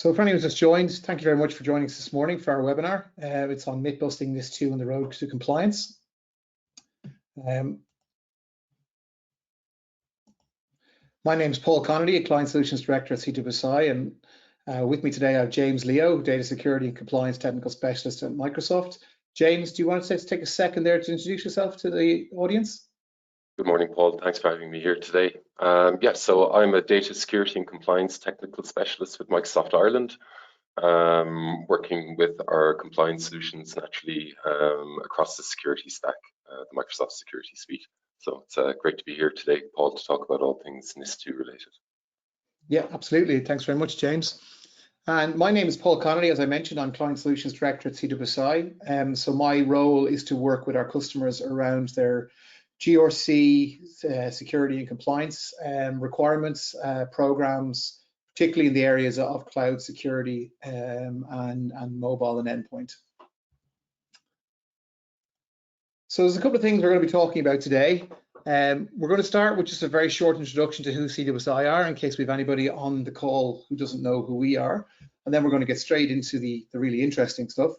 So for anyone who's just joined, thank you very much for joining us this morning for our webinar. It's on myth busting NIS2 on the road to compliance. My name is Paul Conaty, a Client Solutions Director at CWSI, and with me today I have James Leo, Data Security and Compliance Technical Specialist at Microsoft. James, do you want to take a second there to introduce yourself to the audience? Good morning, Paul. Thanks for having me here today. So I'm a Data Security and Compliance Technical Specialist with Microsoft Ireland, working with our compliance solutions naturally across the security stack, the Microsoft Security Suite. So it's great to be here today, Paul, to talk about all things NIS2 related. Yeah, absolutely. Thanks very much, James. And my name is Paul Conaty. As I mentioned, I'm Client Solutions Director at CWSI. So my role is to work with our customers around their GRC, security and compliance requirements, programs, particularly in the areas of cloud security and mobile and endpoint. So there's a couple of things we're going to be talking about today. We're going to start with just a very short introduction to who CWSI are, in case we have anybody on the call who doesn't know who we are. And then we're going to get straight into the really interesting stuff.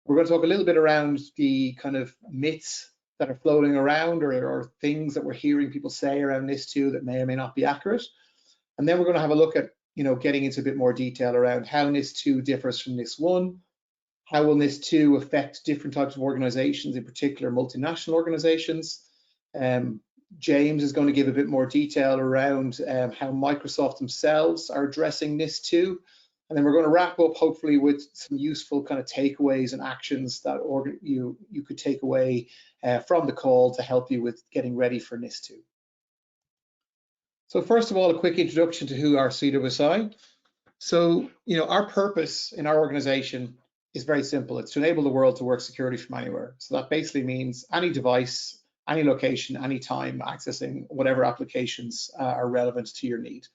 We're going to talk a little bit around the kind of myths that are floating around or things that we're hearing people say around NIS2 that may or may not be accurate. And then we're going to have a look at, getting into a bit more detail around how NIS2 differs from NIS1, how will NIS2 affect different types of organizations, in particular multinational organizations. James is going to give a bit more detail around how Microsoft themselves are addressing NIS2. And then we're going to wrap up hopefully with some useful kind of takeaways and actions that you could take away from the call to help you with getting ready for NIS2. So first of all, a quick introduction to who are CWSI. So, our purpose in our organization is very simple. It's to enable the world to work securely from anywhere. So that basically means any device, any location, any time, accessing whatever applications are relevant to your need.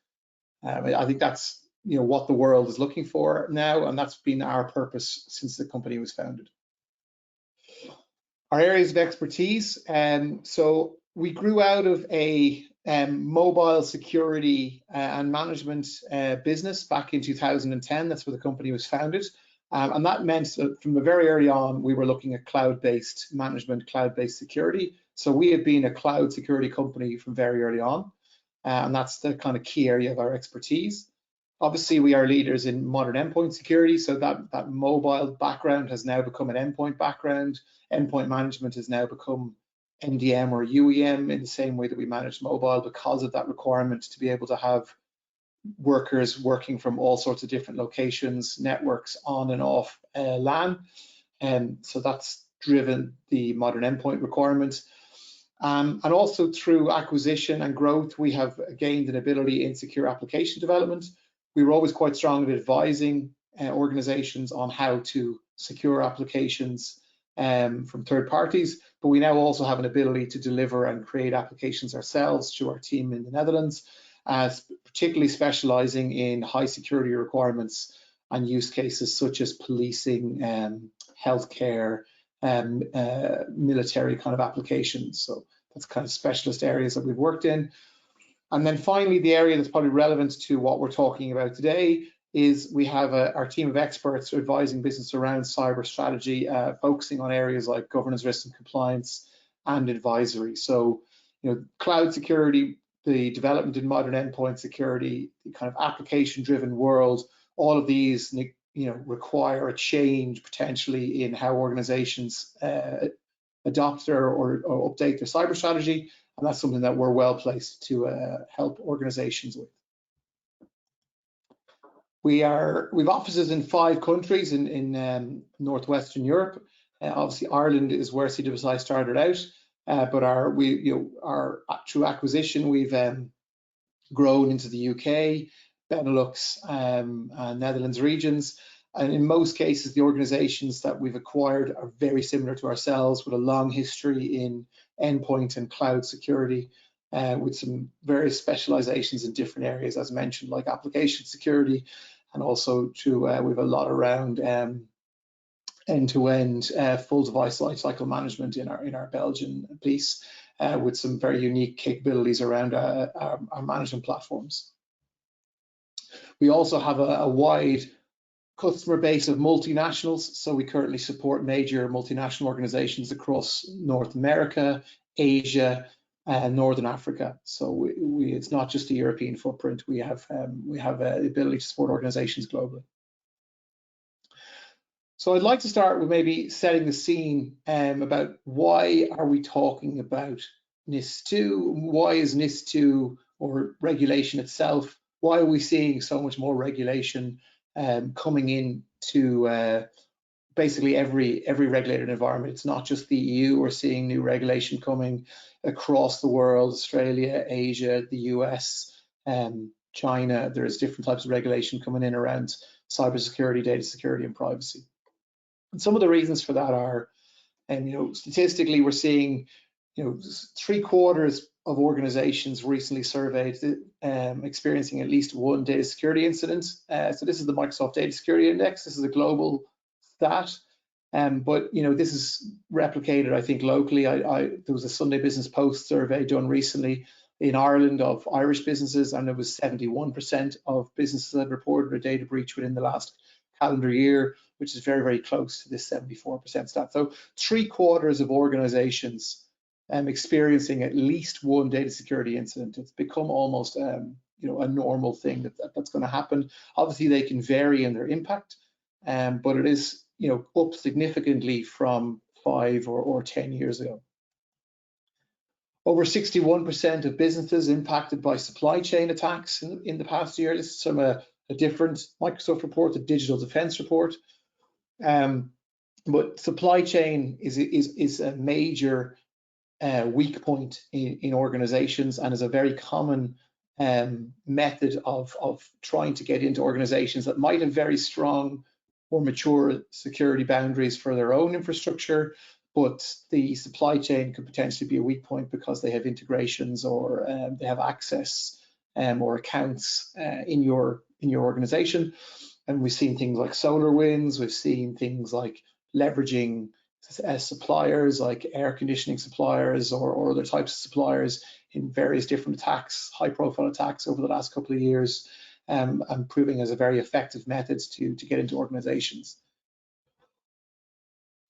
I think that's what the world is looking for now, and that's been our purpose since the company was founded. Our areas of expertise, so we grew out of a mobile security and management business back in 2010. That's where the company was founded, and that meant that from the very early on we were looking at cloud-based management, cloud-based security. So we have been a cloud security company from very early on, and that's the kind of key area of our expertise. Obviously, we are leaders in modern endpoint security, so that mobile background has now become an endpoint background. Endpoint management has now become MDM or UEM in the same way that we manage mobile, because of that requirement to be able to have workers working from all sorts of different locations, networks on and off LAN. So that's driven the modern endpoint requirement. And also through acquisition and growth, we have gained an ability in secure application development. We were always quite strong at advising organizations on how to secure applications from third parties, but we now also have an ability to deliver and create applications ourselves through our team in the Netherlands, particularly specializing in high security requirements and use cases such as policing, healthcare, military kind of applications. So that's kind of specialist areas that we've worked in. And then finally, the area that's probably relevant to what we're talking about today is we have our team of experts advising business around cyber strategy, focusing on areas like governance, risk and compliance and advisory. So, cloud security, the development in modern endpoint security, the kind of application-driven world, all of these, require a change potentially in how organizations adopt or update their cyber strategy. And that's something that we're well placed to help organizations with. We've offices in 5 countries in Northwestern Europe. Obviously, Ireland is where CWSI started out, but through acquisition, we've grown into the UK, Benelux, and Netherlands regions. And in most cases, the organizations that we've acquired are very similar to ourselves, with a long history in endpoint and cloud security, with some various specializations in different areas, as mentioned, like application security, and also we have a lot around end-to-end full device lifecycle management in our Belgian piece, with some very unique capabilities around our management platforms. We also have a wide customer base of multinationals. So we currently support major multinational organizations across North America, Asia, and Northern Africa. So it's not just a European footprint. We have the ability to support organizations globally. So I'd like to start with maybe setting the scene about why are we talking about NIS2? Why is NIS2, or regulation itself, why are we seeing so much more regulation coming into basically every regulated environment? It's not just the EU. We're seeing new regulation coming across the world: Australia, Asia, the US, China. There's different types of regulation coming in around cybersecurity, data security, and privacy. And some of the reasons for that are, statistically, we're seeing, 3/4 of organizations recently surveyed experiencing at least one data security incident. So this is the Microsoft Data Security Index. This is a global stat, but this is replicated, I think, locally. There was a Sunday Business Post survey done recently in Ireland of Irish businesses, and it was 71% of businesses that reported a data breach within the last calendar year, which is very, very close to this 74% stat. So 3/4 of organizations experiencing at least one data security incident. It's become almost a normal thing that's going to happen. Obviously, they can vary in their impact, but it is up significantly from 5 or 10 years ago. Over 61% of businesses impacted by supply chain attacks in the past year. This is from a different Microsoft report, the Digital Defense Report. But supply chain is a major weak point in organizations, and is a very common method of trying to get into organizations that might have very strong or mature security boundaries for their own infrastructure, but the supply chain could potentially be a weak point because they have integrations, or they have access or accounts in your organization. And we've seen things like SolarWinds. We've seen things like leveraging suppliers like air conditioning suppliers or other types of suppliers in various different attacks, high-profile attacks over the last couple of years, and proving as a very effective methods to get into organizations.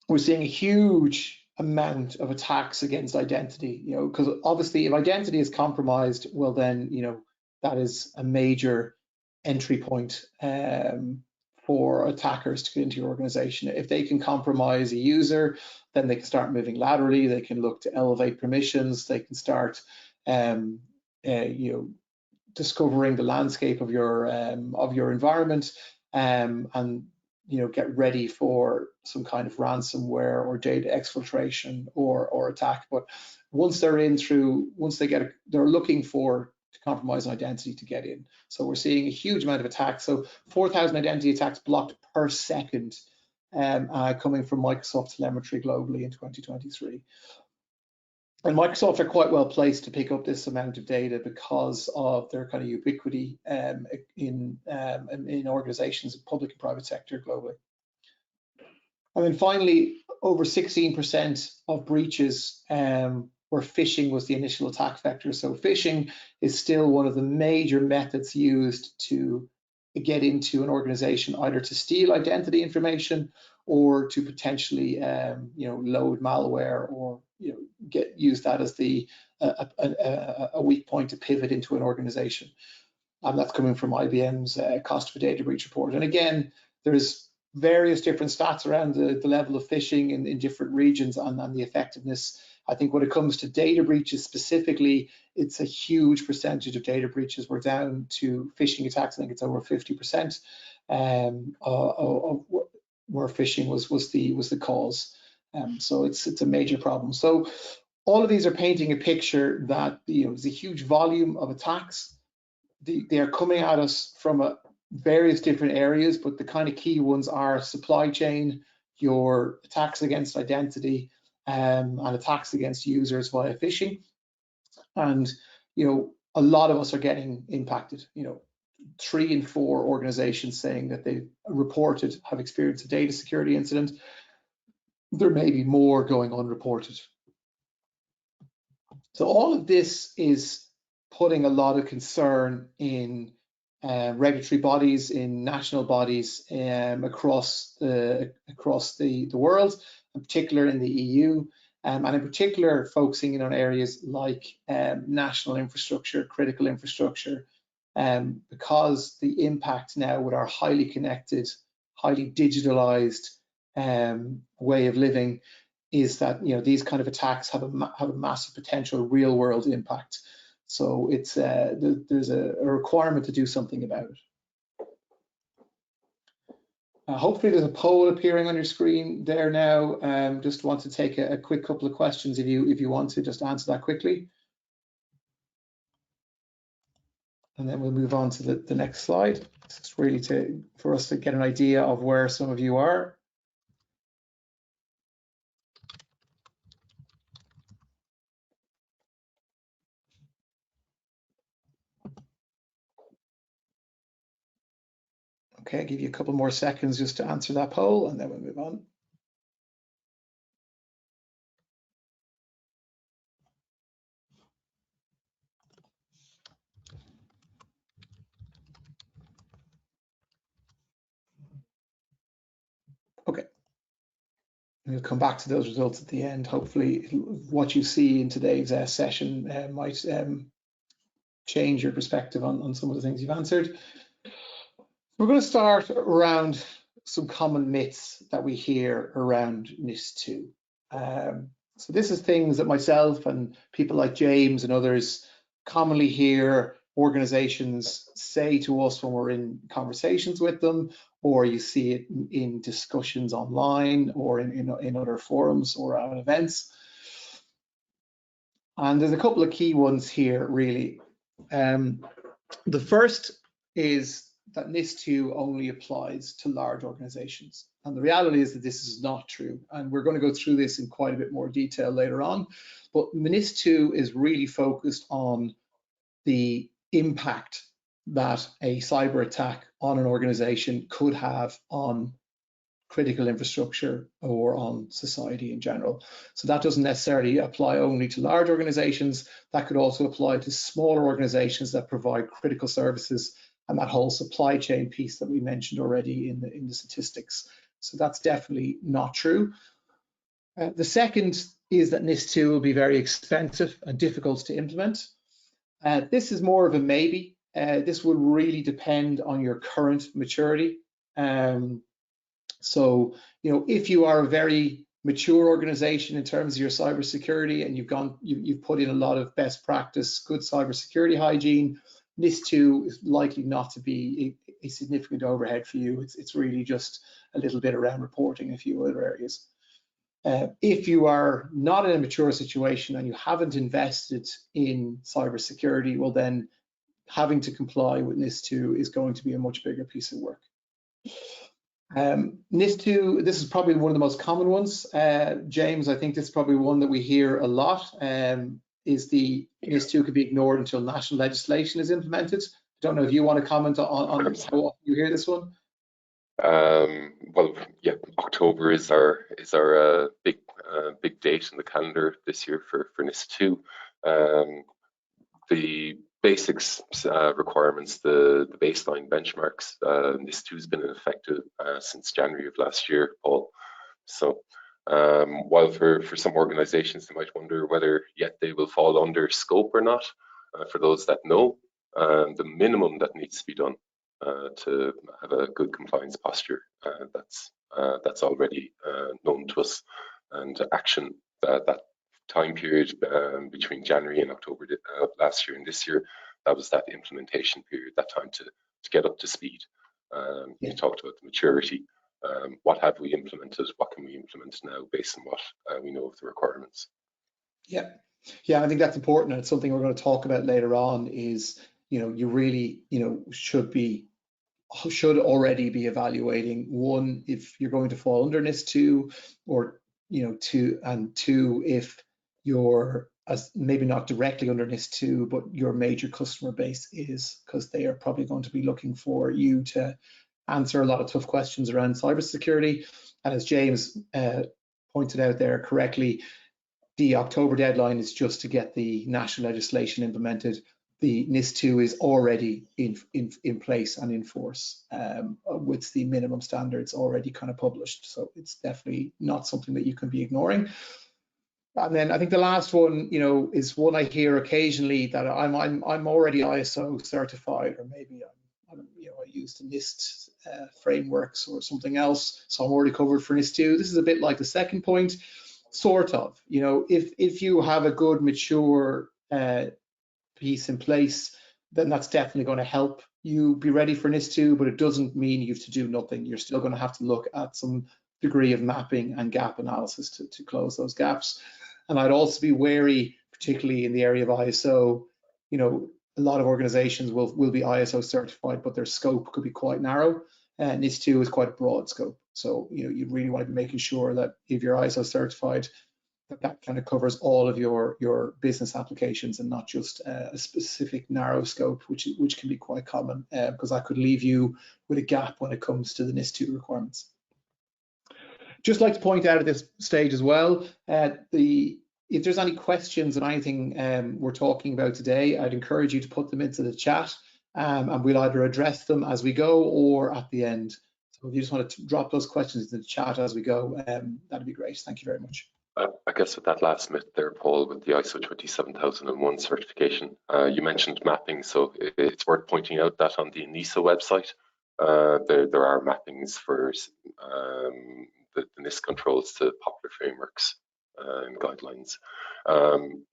We're seeing a huge amount of attacks against identity, because obviously if identity is compromised, well then, that is a major entry point for attackers to get into your organization. If they can compromise a user, then they can start moving laterally. They can look to elevate permissions. They can start, discovering the landscape of your environment, and get ready for some kind of ransomware or data exfiltration or attack. But once they're they're looking to compromise an identity to get in. So we're seeing a huge amount of attacks. So 4,000 identity attacks blocked per second, coming from Microsoft telemetry globally in 2023. And Microsoft are quite well placed to pick up this amount of data because of their kind of ubiquity in organizations, public and private sector globally. And then finally, over 16% of breaches where phishing was the initial attack vector. So phishing is still one of the major methods used to get into an organization, either to steal identity information or to potentially load malware, or use that as a weak point to pivot into an organization. And that's coming from IBM's cost of a data breach report. And again, there's various different stats around the level of phishing in different regions and the effectiveness. I think when it comes to data breaches specifically, it's a huge percentage of data breaches. We're down to phishing attacks. I think it's over 50% where phishing was the cause. So it's a major problem. So all of these are painting a picture that there's a huge volume of attacks. They are coming at us from various different areas, but the kind of key ones are supply chain, your attacks against identity, and attacks against users via phishing. And a lot of us are getting impacted. 3 in 4 organizations saying that they have experienced a data security incident. There may be more going unreported. So all of this is putting a lot of concern in regulatory bodies, in national bodies across the world, in particular in the EU, and in particular focusing in on areas like national infrastructure, critical infrastructure, because the impact now with our highly connected, highly digitalized way of living is that, you know, these kind of attacks have a massive potential real world impact. So it's there's a requirement to do something about it. Hopefully there's a poll appearing on your screen there now. Just want to take a quick couple of questions if you want to just answer that quickly. And then we'll move on to the next slide. It's really for us to get an idea of where some of you are. Okay, I'll give you a couple more seconds just to answer that poll, and then we'll move on. Okay. We'll come back to those results at the end. Hopefully what you see in today's session might change your perspective on some of the things you've answered. We're going to start around some common myths that we hear around NIS2. So this is things that myself and people like James and others commonly hear organizations say to us when we're in conversations with them, or you see it in discussions online or in other forums or at events. And there's a couple of key ones here, really. The first is that NIS2 only applies to large organizations. And the reality is that this is not true. And we're going to go through this in quite a bit more detail later on. But NIS2 is really focused on the impact that a cyber attack on an organization could have on critical infrastructure or on society in general. So that doesn't necessarily apply only to large organizations. That could also apply to smaller organizations that provide critical services and that whole supply chain piece that we mentioned already in the statistics. So that's definitely not true. The second is that NIS2 will be very expensive and difficult to implement. This is more of a maybe. This will really depend on your current maturity. So, you know, if you are a very mature organization in terms of your cybersecurity and you've put in a lot of best practice, good cybersecurity hygiene, NIS2 is likely not to be a significant overhead for you. It's really just a little bit around reporting a few other areas. If you are not in a mature situation and you haven't invested in cybersecurity, well then having to comply with NIS2 is going to be a much bigger piece of work. NIS2, this is probably one of the most common ones. James, I think this is probably one that we hear a lot, is the NIS2 could be ignored until national legislation is implemented. I don't know if you want to comment on how you hear this one. Well, yeah, October is our big date in the calendar this year for NIS2. The basics requirements, the baseline benchmarks, NIS2 has been in effect since January of last year, Paul. So while for some organizations they might wonder whether yet they will fall under scope or not, for those that know, the minimum that needs to be done to have a good compliance posture, that's already known to us, and action that time period between January and October last year and this year, that was that implementation period, that time to get up to speed. You talked about the maturity. What have we implemented? What can we implement now based on what we know of the requirements? Yeah, I think that's important, and it's something we're going to talk about later on. Is, you know, you really, you know, should already be evaluating, one, if you're going to fall under NIS2, or, you know, two, if you're maybe not directly under NIS2, but your major customer base is, because they are probably going to be looking for you to answer a lot of tough questions around cybersecurity. And as James pointed out there correctly, the October deadline is just to get the national legislation implemented. the NIS2 is already in place and in force, with the minimum standards already kind of published. So it's definitely not something that you can be ignoring. And then I think the last one, is one I hear occasionally, that I'm already ISO certified, or maybe I use the NIST frameworks or something else, so I'm already covered for NIS2. This is a bit like the second point, sort of. If you have a good, mature piece in place, then that's definitely going to help you be ready for NIS2, but it doesn't mean you have to do nothing. You're still going to have to look at some degree of mapping and gap analysis to close those gaps. And I'd also be wary, particularly in the area of ISO, a lot of organizations will be ISO certified, but their scope could be quite narrow. And NIS2 is quite a broad scope. So, you really want to be making sure that if you're ISO certified, that kind of covers all of your business applications and not just a specific narrow scope, which can be quite common, because that could leave you with a gap when it comes to the NIS2 requirements. Just like to point out at this stage as well, if there's any questions on anything we're talking about today, I'd encourage you to put them into the chat, and we'll either address them as we go or at the end. So if you just want to drop those questions into the chat as we go, that'd be great. Thank you very much. I guess with that last myth there, Paul, with the ISO 27001 certification, you mentioned mapping, so it's worth pointing out that on the NISA website, there are mappings for the NIST controls to popular frameworks and guidelines.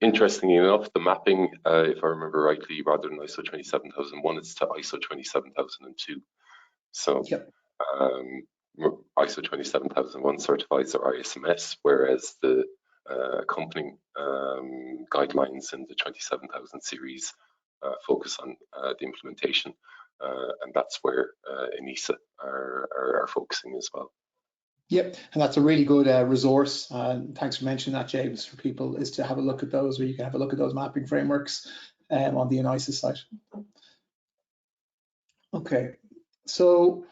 Interestingly enough, the mapping, if I remember rightly, rather than ISO 27001, it's to ISO 27002. So. Yep. ISO 27001 certifies our ISMS, whereas the accompanying guidelines in the 27000 series focus on the implementation, and that's where NISA are focusing as well. Yep, and that's a really good resource. Thanks for mentioning that, James, for people, is to have a look at those, where you can have a look at those mapping frameworks on the NISA site. Okay, so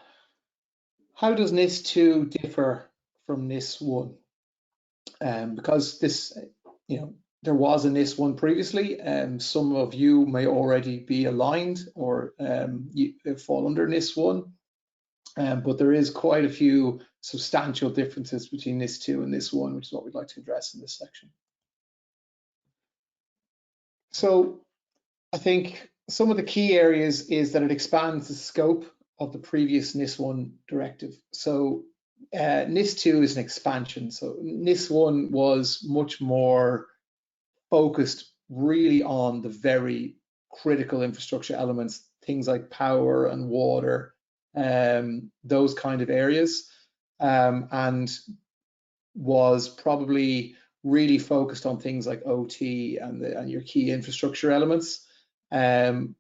how does NIS2 differ from NIS1? Because this, there was a NIS1 previously, and some of you may already be aligned or you fall under NIS1, but there is quite a few substantial differences between NIS2 and NIS1, which is what we'd like to address in this section. So I think some of the key areas is that it expands the scope of the previous NIS1 directive. So NIS2 is an expansion. So NIS1 was much more focused really on the very critical infrastructure elements, things like power and water, those kind of areas, and was probably really focused on things like OT and your key infrastructure elements, and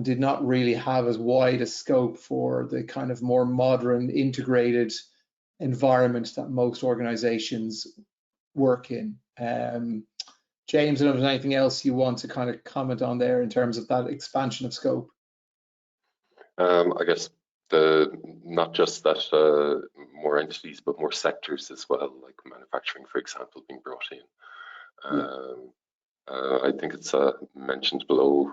did not really have as wide a scope for the kind of more modern integrated environment that most organizations work in. James, I don't know if there's anything else you want to kind of comment on there in terms of that expansion of scope. I guess not just that more entities, but more sectors as well, like manufacturing, for example, being brought in. I think it's mentioned below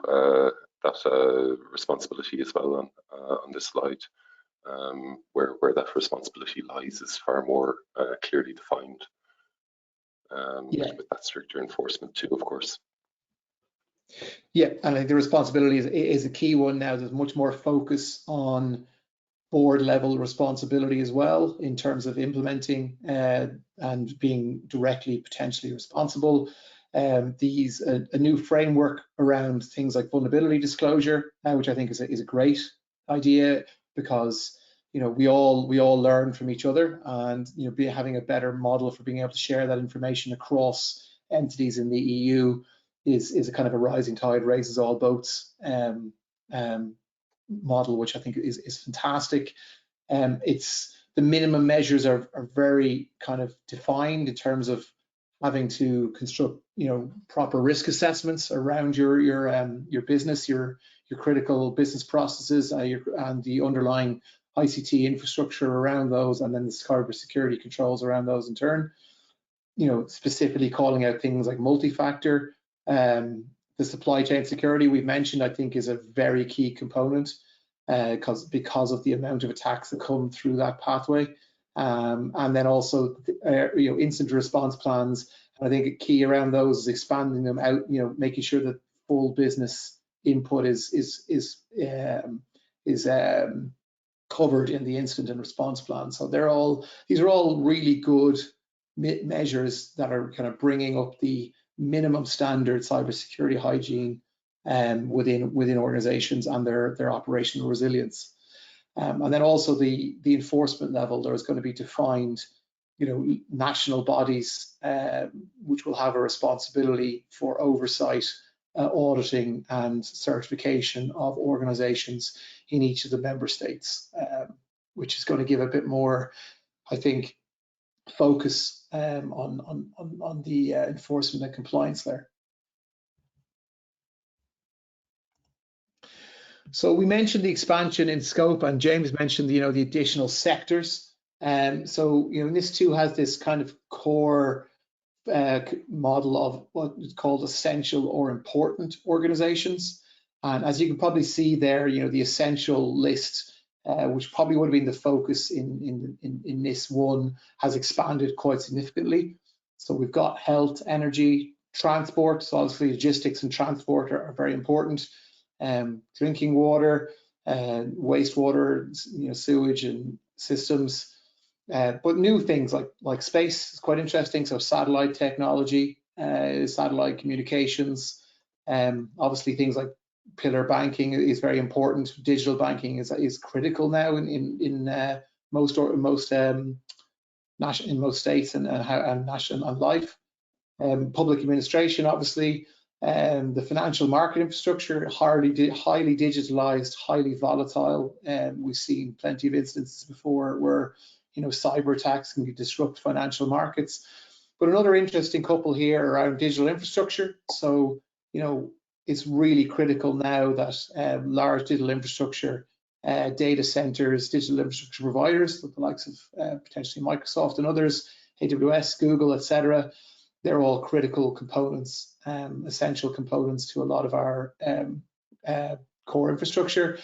that responsibility as well on this slide, where that responsibility lies is far more clearly defined, with that stricter enforcement too, of course. Yeah, and I think the responsibility is a key one now. There's much more focus on board level responsibility as well in terms of implementing and being directly potentially responsible. A new framework around things like vulnerability disclosure, which I think is a great idea, because we all learn from each other, and having a better model for being able to share that information across entities in the EU is a kind of a rising tide raises all boats model, which I think is fantastic. It's the minimum measures are very kind of defined in terms of having to construct proper risk assessments around your business, your critical business processes, and the underlying ICT infrastructure around those, and then the cybersecurity controls around those in turn. Specifically calling out things like multi-factor, The supply chain security we've mentioned, I think, is a very key component because of the amount of attacks that come through that pathway. And then also, incident response plans. I think a key around those is expanding them out. Making sure that full business input is covered in the incident and response plan. So these are all really good measures that are kind of bringing up the minimum standard cybersecurity hygiene within organizations and their operational resilience. And then also the enforcement level, there's going to be defined, national bodies which will have a responsibility for oversight, auditing and certification of organizations in each of the member states, which is going to give a bit more, I think, focus on the enforcement and compliance there. So we mentioned the expansion in scope, and James mentioned, the additional sectors. So, NIS2 has this kind of core model of what is called essential or important organizations. And as you can probably see there, the essential list, which probably would have been the focus in NIS1, has expanded quite significantly. So we've got health, energy, transport. So obviously logistics and transport are very important. Drinking water, wastewater, sewage and systems. But new things like space is quite interesting. So satellite technology, satellite communications, obviously things like pillar banking is very important. Digital banking is critical now in most states and national and life. Public administration, obviously. The financial market infrastructure, highly digitalized, highly volatile. We've seen plenty of instances before where cyber attacks can disrupt financial markets. But another interesting couple here around digital infrastructure. So it's really critical now that large digital infrastructure, data centers, digital infrastructure providers, the likes of potentially Microsoft and others, AWS, Google, etc., they're all critical components, essential components to a lot of our core infrastructure.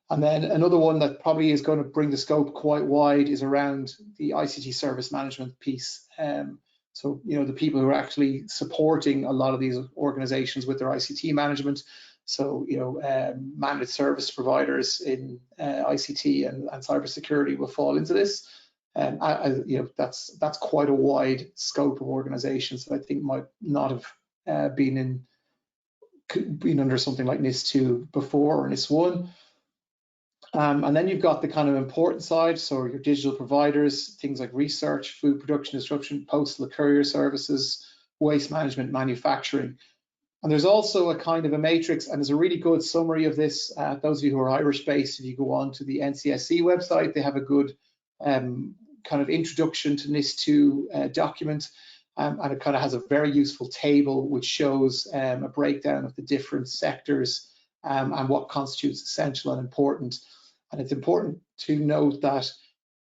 And then another one that probably is going to bring the scope quite wide is around the ICT service management piece. So, the people who are actually supporting a lot of these organizations with their ICT management. So, managed service providers in ICT and cybersecurity will fall into this. That's quite a wide scope of organizations that I think might not have been under something like NIS2 before or NIS1. And then you've got the kind of important side, so your digital providers, things like research, food production, disruption, postal courier services, waste management, manufacturing. And there's also a kind of a matrix, and there's a really good summary of this. Those of you who are Irish-based, if you go on to the NCSC website, they have a good kind of introduction to NIS2 document, and it kind of has a very useful table which shows a breakdown of the different sectors and what constitutes essential and important. And it's important to note that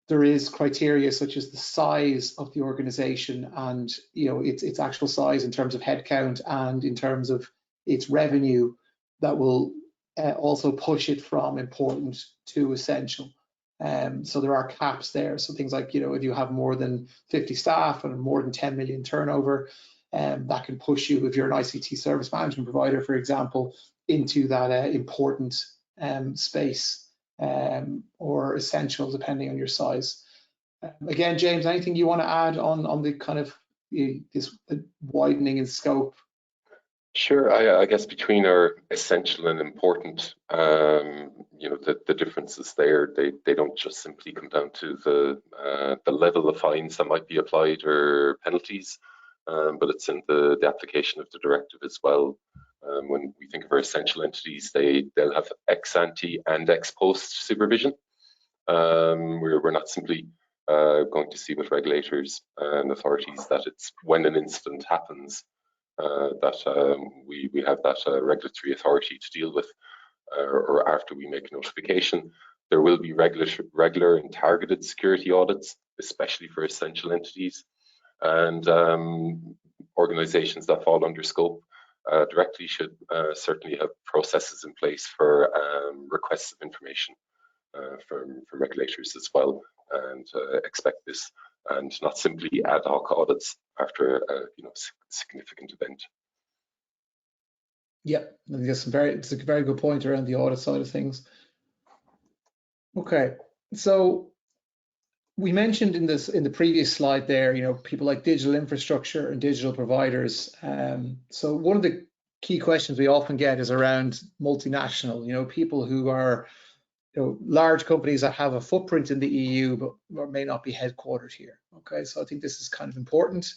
there is criteria such as the size of the organization and its actual size in terms of headcount and in terms of its revenue that will also push it from important to essential. So there are caps there. So things like, if you have more than 50 staff and more than 10 million turnover, that can push you, if you're an ICT service management provider, for example, into that important space or essential, depending on your size. Again, James, anything you want to add on the kind of this widening in scope? Sure. I guess between our essential and important, the differences there, they don't just simply come down to the level of fines that might be applied or penalties, but it's in the application of the directive as well. When we think of our essential entities, they'll have ex ante and ex post supervision. We're not simply going to see with regulators and authorities that it's when an incident happens that we have that regulatory authority to deal with, or after we make a notification. There will be regular and targeted security audits, especially for essential entities and organizations that fall under scope. directly should certainly have processes in place for requests of information from regulators as well, and expect this, and not simply ad hoc audits after a significant event. Yeah, I think it's a very good point around the audit side of things. Okay, so we mentioned in the previous slide there, people like digital infrastructure and digital providers. So one of the key questions we often get is around multinational, people who are large companies that have a footprint in the EU but may not be headquartered here. Okay, so I think this is kind of important.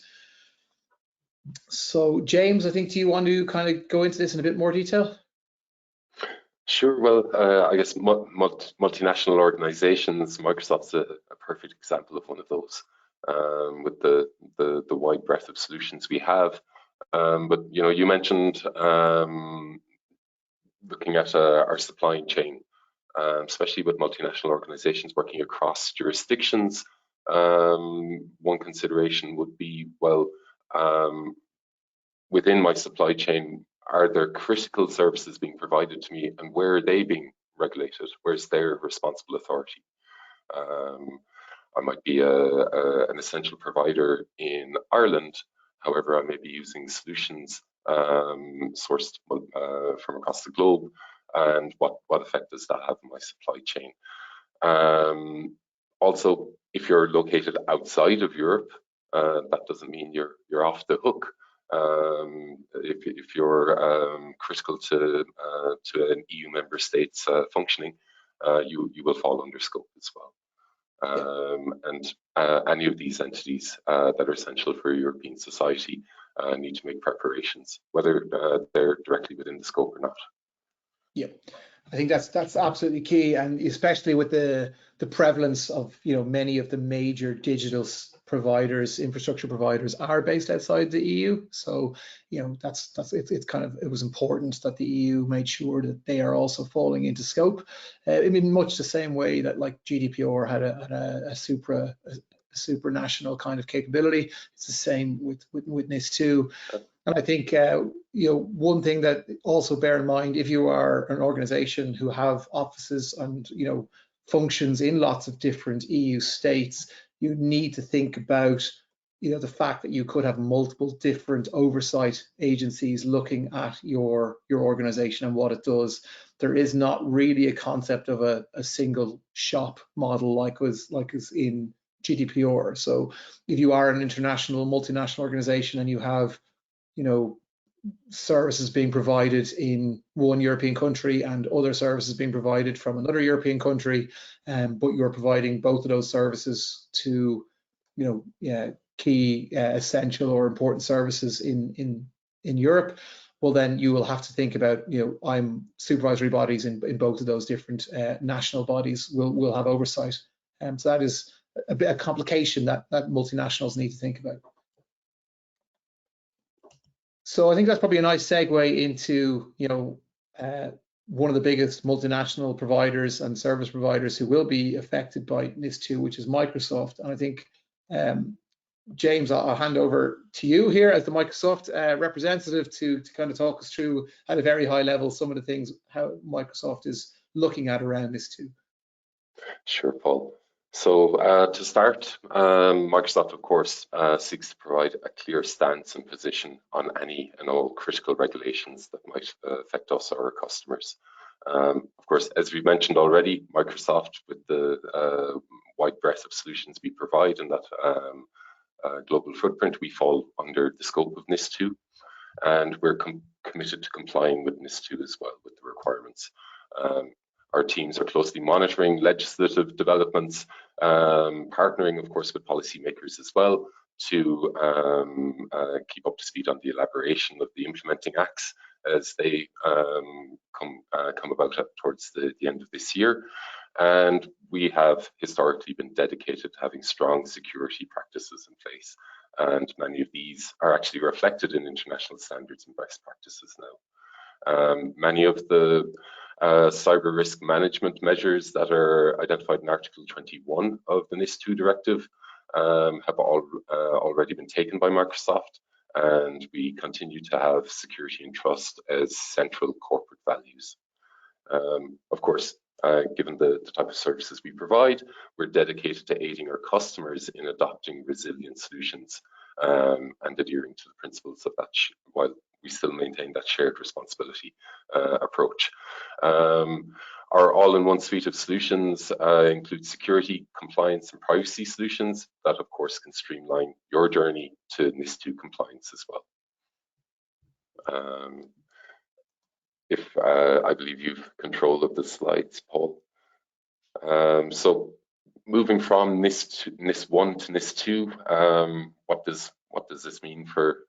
So James, I think, do you want to kind of go into this in a bit more detail? Sure. Well, I guess multinational organizations, Microsoft's a perfect example of one of those, with the wide breadth of solutions we have. But you mentioned looking at our supply chain, especially with multinational organizations working across jurisdictions. One consideration would be, well, within my supply chain, are there critical services being provided to me, and where are they being regulated? Where's their responsible authority? I might be an essential provider in Ireland, however, I may be using solutions sourced from across the globe, and what effect does that have on my supply chain? Also, if you're located outside of Europe, that doesn't mean you're off the hook. If you're critical to an EU member state's functioning, you will fall under scope as well. And any of these entities that are essential for European society need to make preparations, whether they're directly within the scope or not. Yeah, I think that's absolutely key, and especially with the prevalence of many of the major digital providers, infrastructure providers are based outside the EU. So it was important that the EU made sure that they are also falling into scope. I mean, much the same way that like GDPR had a supranational kind of capability. It's the same with NIS2. And I think one thing that also bear in mind, if you are an organization who have offices and functions in lots of different EU states, you need to think about the fact that you could have multiple different oversight agencies looking at your organization and what it does. There is not really a concept of a single shop model like is in GDPR. So if you are an international multinational organization and you have services being provided in one European country and other services being provided from another European country, but you're providing both of those services to key essential or important services in Europe, well then you will have to think about I'm supervisory bodies in both of those different national bodies will have oversight, so that is a bit of complication that multinationals need to think about. So I think that's probably a nice segue into one of the biggest multinational providers and service providers who will be affected by NIS2, which is Microsoft. And I think, James, I'll hand over to you here as the Microsoft representative to kind of talk us through at a very high level some of the things how Microsoft is looking at around NIS2. Sure, Paul. So to start, Microsoft, of course, seeks to provide a clear stance and position on any and all critical regulations that might affect us or our customers. Of course, as we mentioned already, Microsoft, with the wide breadth of solutions we provide and that global footprint, we fall under the scope of NIS2, and we're committed to complying with NIS2 as well, with the requirements. Our teams are closely monitoring legislative developments, partnering, of course, with policymakers as well to keep up to speed on the elaboration of the implementing acts as they come about towards the end of this year. And we have historically been dedicated to having strong security practices in place. And many of these are actually reflected in international standards and best practices now. Many of the cyber risk management measures that are identified in Article 21 of the NIS2 directive have already been taken by Microsoft, and we continue to have security and trust as central corporate values. Of course, given the type of services we provide, we're dedicated to aiding our customers in adopting resilient solutions and adhering to the principles of that, while we still maintain that shared responsibility approach. Our all-in-one suite of solutions include security, compliance, and privacy solutions that, of course, can streamline your journey to NIS2 compliance as well. I believe you've control of the slides, Paul. So moving from NIS1 to NIS2, what does this mean for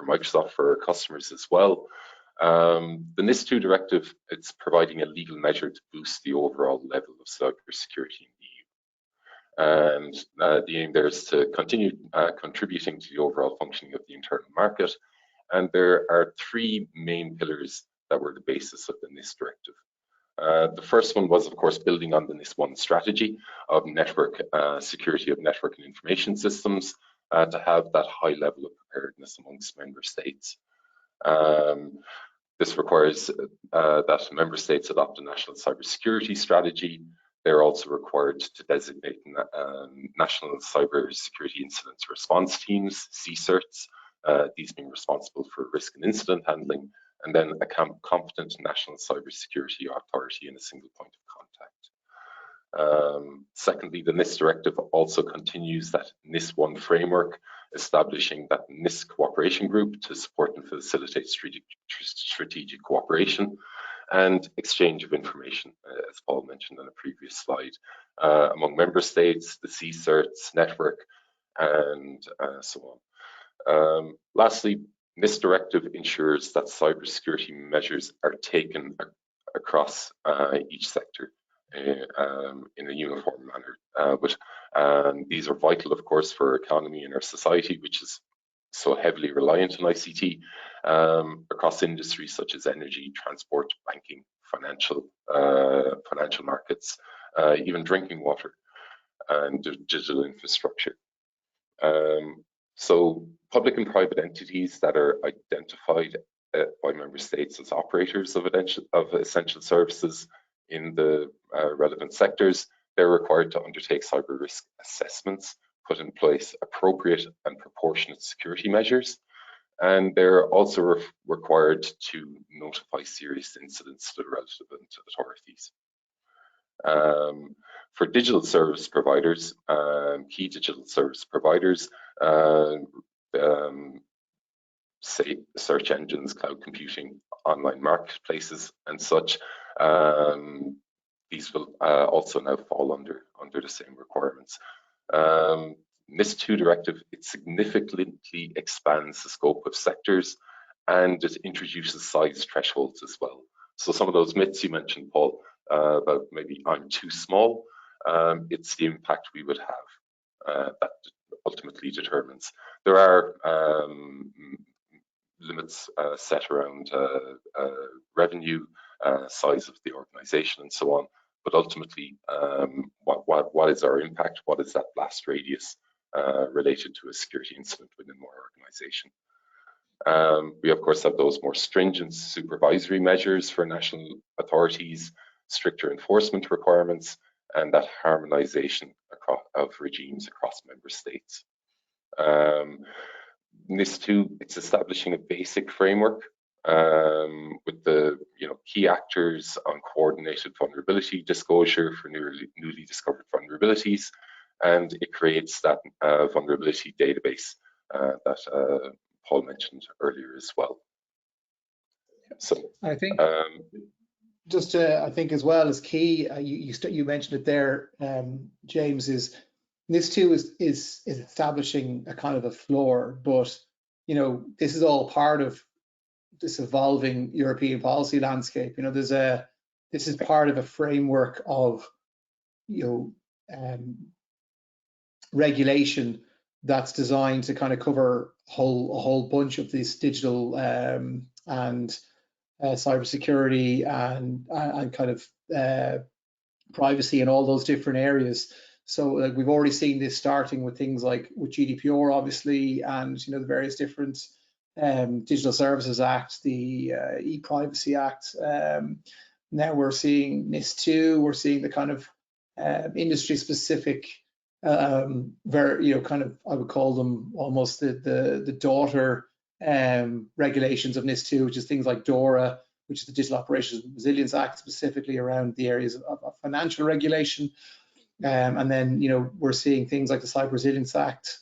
Microsoft, for our customers as well? The NIS2 directive, it's providing a legal measure to boost the overall level of cybersecurity in the EU. And the aim there is to continue contributing to the overall functioning of the internal market. And there are three main pillars that were the basis of the NIS directive. The first one was, of course, building on the NIS1 strategy of network security of network and information systems to have that high level of preparedness amongst member states. This requires that member states adopt a national cybersecurity strategy. They're also required to designate national cybersecurity incident response teams, CSIRTs, these being responsible for risk and incident handling, and then a competent national cybersecurity authority in a single point of contact. Secondly, the NIS directive also continues that NIS1 framework, establishing that NIS cooperation group to support and facilitate strategic cooperation and exchange of information, as Paul mentioned on a previous slide, among member states, the CSIRTs network, and so on. Lastly, NIS directive ensures that cybersecurity measures are taken across each sector in a uniform manner. But these are vital, of course, for our economy and our society, which is so heavily reliant on ICT, across industries such as energy, transport, banking, financial markets, even drinking water, and digital infrastructure. So public and private entities that are identified by member states as operators of essential services in the relevant sectors, they're required to undertake cyber risk assessments, put in place appropriate and proportionate security measures, and they're also required to notify serious incidents to the relevant authorities. For digital service providers, key digital service providers, say search engines, cloud computing, online marketplaces, and such, these will also now fall under the same requirements. NIS2 directive, it significantly expands the scope of sectors, and it introduces size thresholds as well. So some of those myths you mentioned, Paul, about maybe I'm too small, it's the impact we would have that ultimately determines. There are limits set around revenue, size of the organization, and so on. But ultimately, what is our impact? What is that blast radius related to a security incident within our organization? We, of course, have those more stringent supervisory measures for national authorities, stricter enforcement requirements, and that harmonization of regimes across member states. NIS2, it's establishing a basic framework with the key actors on coordinated vulnerability disclosure for newly discovered vulnerabilities, and it creates that vulnerability database that Paul mentioned earlier as well. So I think I think as well as key, you mentioned it there, James, is NIS2 is establishing a kind of a floor, but this is all part of this evolving European policy landscape. This is part of a framework of regulation that's designed to kind of cover a whole bunch of this digital and cybersecurity and kind of privacy and all those different areas. So we've already seen this starting with things like with GDPR, obviously, and the various different Digital Services Act, the e-Privacy Act. Now we're seeing NIS2. We're seeing the kind of industry-specific, very, kind of, I would call them almost the daughter regulations of NIS2, which is things like DORA, which is the Digital Operations Resilience Act, specifically around the areas of financial regulation. And then, we're seeing things like the Cyber Resilience Act.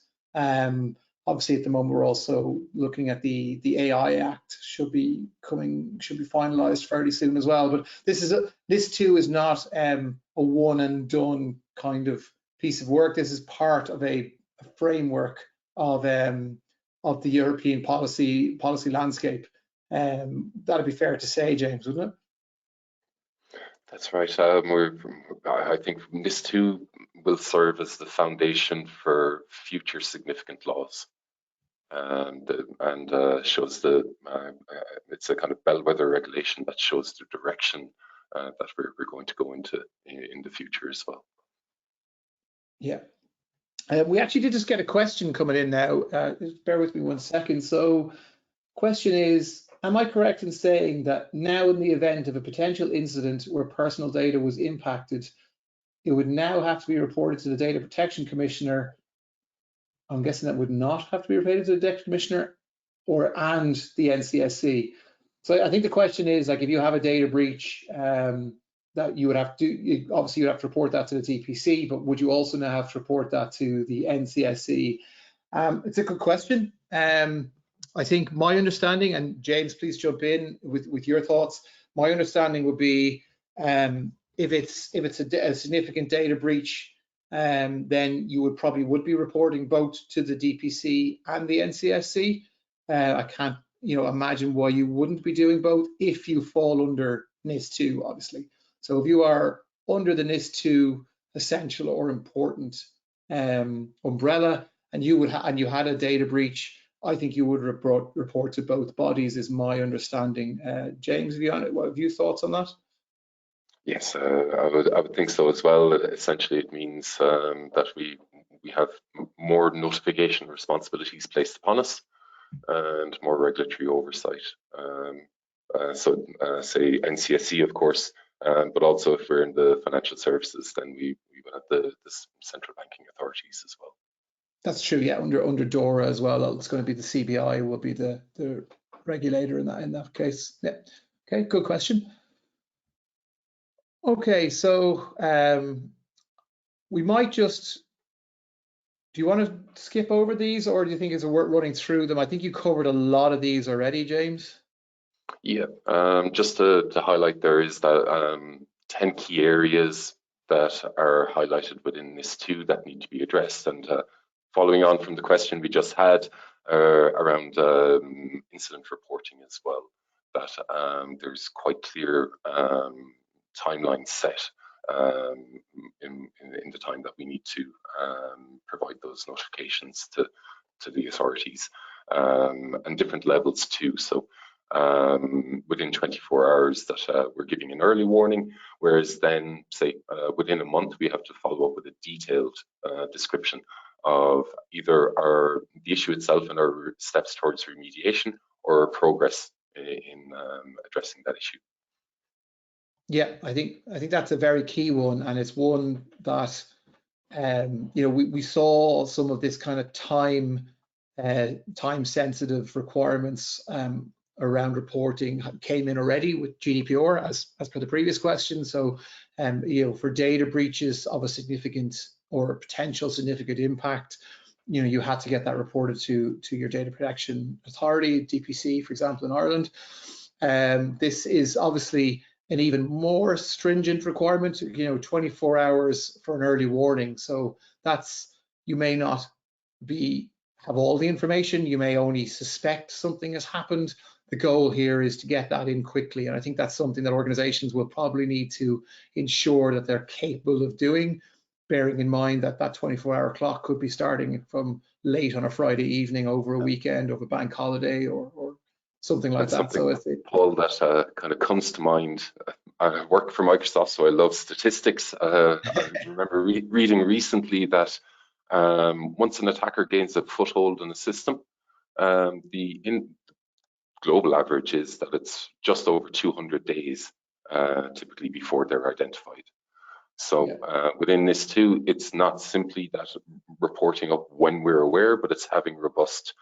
Obviously, at the moment, we're also looking at the AI Act, should be finalised fairly soon as well. But this too is not a one and done kind of piece of work. This is part of a framework of the European policy landscape. That'd be fair to say, James, wouldn't it? That's right. I think NIS2 will serve as the foundation for future significant laws, and shows it's a kind of bellwether regulation that shows the direction that we're going to go into in the future as well. Yeah. We actually did just get a question coming in now. Just bear with me 1 second. So, question is, am I correct in saying that now in the event of a potential incident where personal data was impacted, it would now have to be reported to the Data Protection Commissioner? I'm guessing that would not have to be reported to the Data Commissioner and the NCSC. So I think the question is, like, if you have a data breach, that you would have to, obviously you'd have to report that to the DPC, but would you also now have to report that to the NCSC? It's a good question. I think my understanding, and James, please jump in with your thoughts. My understanding would be, if it's a significant data breach, then you would be reporting both to the DPC and the NCSC. I can't, imagine why you wouldn't be doing both if you fall under NIS2, obviously. So if you are under the NIS2 essential or important umbrella, and you had a data breach, I think you would report to both bodies, is my understanding. James, have you thoughts on that? Yes, I would think so as well. Essentially, it means that we have more notification responsibilities placed upon us and more regulatory oversight. Say NCSC, of course, but also if we're in the financial services, then we would have the central banking authorities as well. That's true, yeah, under DORA as well. It's going to be the CBI will be the regulator in that case. Yeah. Okay, good question. Okay, so we might just, do you want to skip over these, or do you think it's worth running through them? I think you covered a lot of these already, James. Yeah, just to highlight, there is that 10 key areas that are highlighted within NIS2 that need to be addressed. And following on from the question we just had around incident reporting as well, that there's quite clear timeline set in the time that we need to provide those notifications to the authorities, and different levels too. So within 24 hours that we're giving an early warning, whereas then say within a month we have to follow up with a detailed description of either the issue itself and our steps towards remediation, or progress in addressing that issue. Yeah, I think that's a very key one, and it's one that we saw some of this kind of time sensitive requirements around reporting came in already with GDPR as per the previous question. So for data breaches of a significant or potential significant impact, you had to get that reported to your data protection authority, DPC, for example, in Ireland. This is obviously an even more stringent requirement, 24 hours for an early warning. So you may not have all the information, you may only suspect something has happened. The goal here is to get that in quickly, and I think that's something that organizations will probably need to ensure that they're capable of doing, bearing in mind that that 24-hour clock could be starting from late on a Friday evening, over a weekend, over a bank holiday, or something like that. So Paul, that kind of comes to mind. I work for Microsoft, so I love statistics. I remember reading recently that once an attacker gains a foothold in a system, the global average is that it's just over 200 days typically before they're identified. So within NIS2, it's not simply that reporting up when we're aware, but it's having robust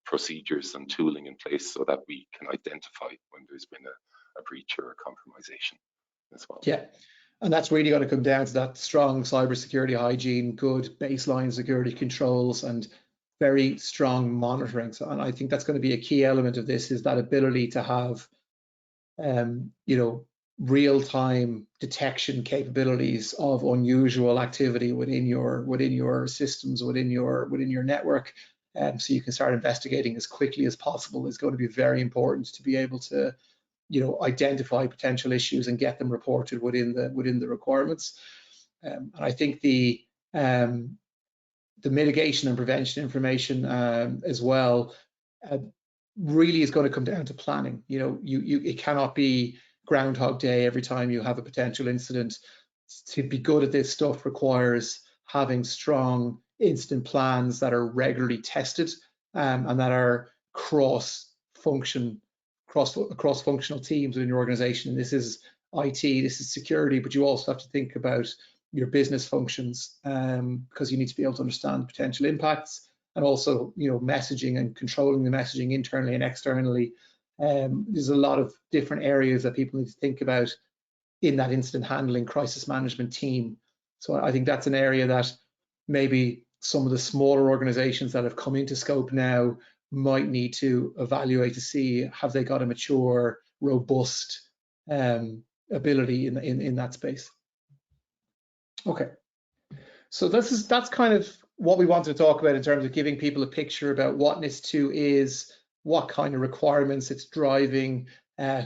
procedures and tooling in place so that we can identify when there's been a breach or a compromisation as well. Yeah, and that's really going to come down to that strong cybersecurity hygiene, good baseline security controls, and very strong monitoring. So, and I think that's going to be a key element of this, is that ability to have, you know, real-time detection capabilities of unusual activity within your systems, within your network, so you can start investigating as quickly as possible. Is going to be very important to be able to, you know, identify potential issues and get them reported within the requirements. And I think the mitigation and prevention information as well really is going to come down to planning. You know, it cannot be Groundhog Day every time you have a potential incident. To be good at this stuff requires having strong incident plans that are regularly tested and that are cross-functional teams within your organization. And this is IT, this is security, but you also have to think about your business functions because you need to be able to understand potential impacts, and also, you know, messaging and controlling the messaging internally and externally. There's a lot of different areas that people need to think about in that incident handling crisis management team. So I think that's an area that maybe some of the smaller organizations that have come into scope now might need to evaluate to see, have they got a mature, robust ability in that space. Okay, so that's kind of what we wanted to talk about in terms of giving people a picture about what NIS2 is, what kind of requirements it's driving,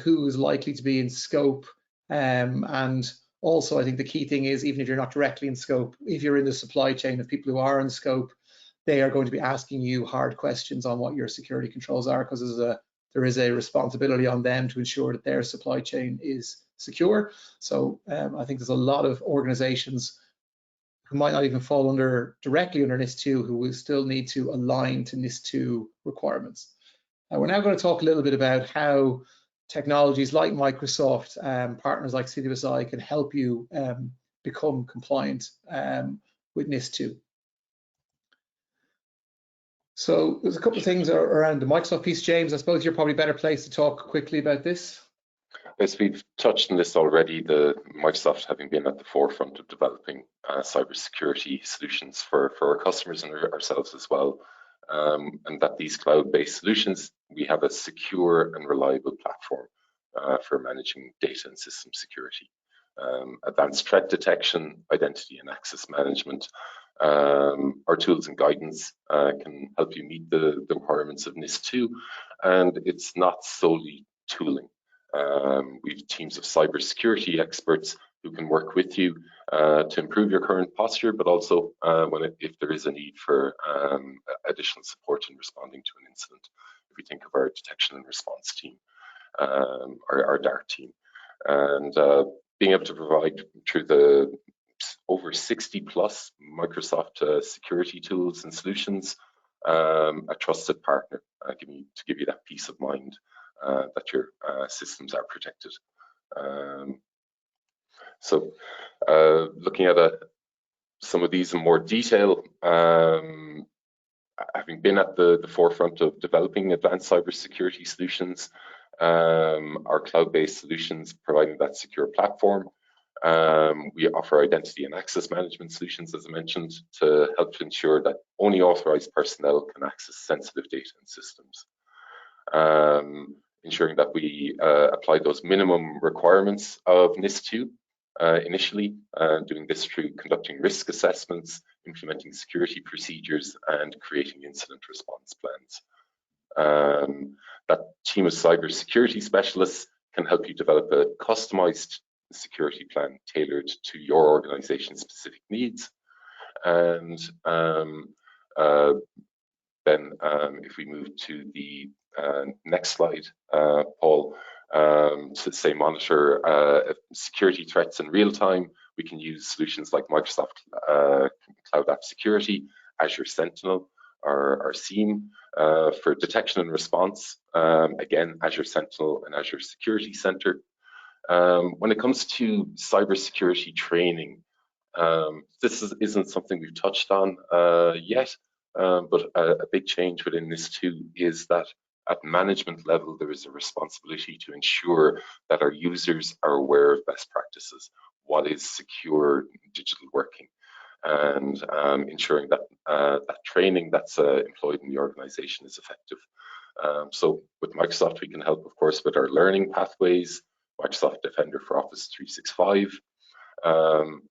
who is likely to be in scope, and also I think the key thing is, even if you're not directly in scope, if you're in the supply chain of people who are in scope, they are going to be asking you hard questions on what your security controls are, because there is a responsibility on them to ensure that their supply chain is secure. So I think there's a lot of organizations who might not even fall directly under NIS2 who will still need to align to NIS2 requirements. We're now going to talk a little bit about how technologies like Microsoft, partners like CWSI can help you become compliant with NIS2. So there's a couple of things around the Microsoft piece. James, I suppose you're probably better placed to talk quickly about this. Yes, we've touched on this already, the Microsoft having been at the forefront of developing cybersecurity solutions for our customers and ourselves as well. And that these cloud-based solutions, we have a secure and reliable platform for managing data and system security. Advanced threat detection, identity and access management. Our tools and guidance can help you meet the requirements of NIS2, and it's not solely tooling. We have teams of cybersecurity experts who can work with you to improve your current posture, but also if there is a need for additional support in responding to an incident. If we think of our detection and response team, our DART team, and being able to provide through the over 60 plus Microsoft security tools and solutions, a trusted partner, to give you that peace of mind that your systems are protected. So looking at some of these in more detail, having been at the forefront of developing advanced cybersecurity solutions, our cloud-based solutions providing that secure platform. We offer identity and access management solutions, as I mentioned, to help to ensure that only authorized personnel can access sensitive data and systems. Ensuring that we apply those minimum requirements of NIS2 initially, doing this through conducting risk assessments, implementing security procedures, and creating incident response plans. That team of cybersecurity specialists can help you develop a customized security plan tailored to your organization's specific needs. And then if we move to the next slide, Paul, to say monitor security threats in real time, we can use solutions like Microsoft Cloud App Security, Azure Sentinel, our SIEM for detection and response. Again, Azure Sentinel and Azure Security Center. When it comes to cybersecurity training, this isn't something we've touched on yet, but a big change within NIS2 is that at management level, there is a responsibility to ensure that our users are aware of best practices, what is secure digital working, and ensuring that that training that's employed in the organization is effective. So with Microsoft, we can help, of course, with our learning pathways, Microsoft Defender for Office 365.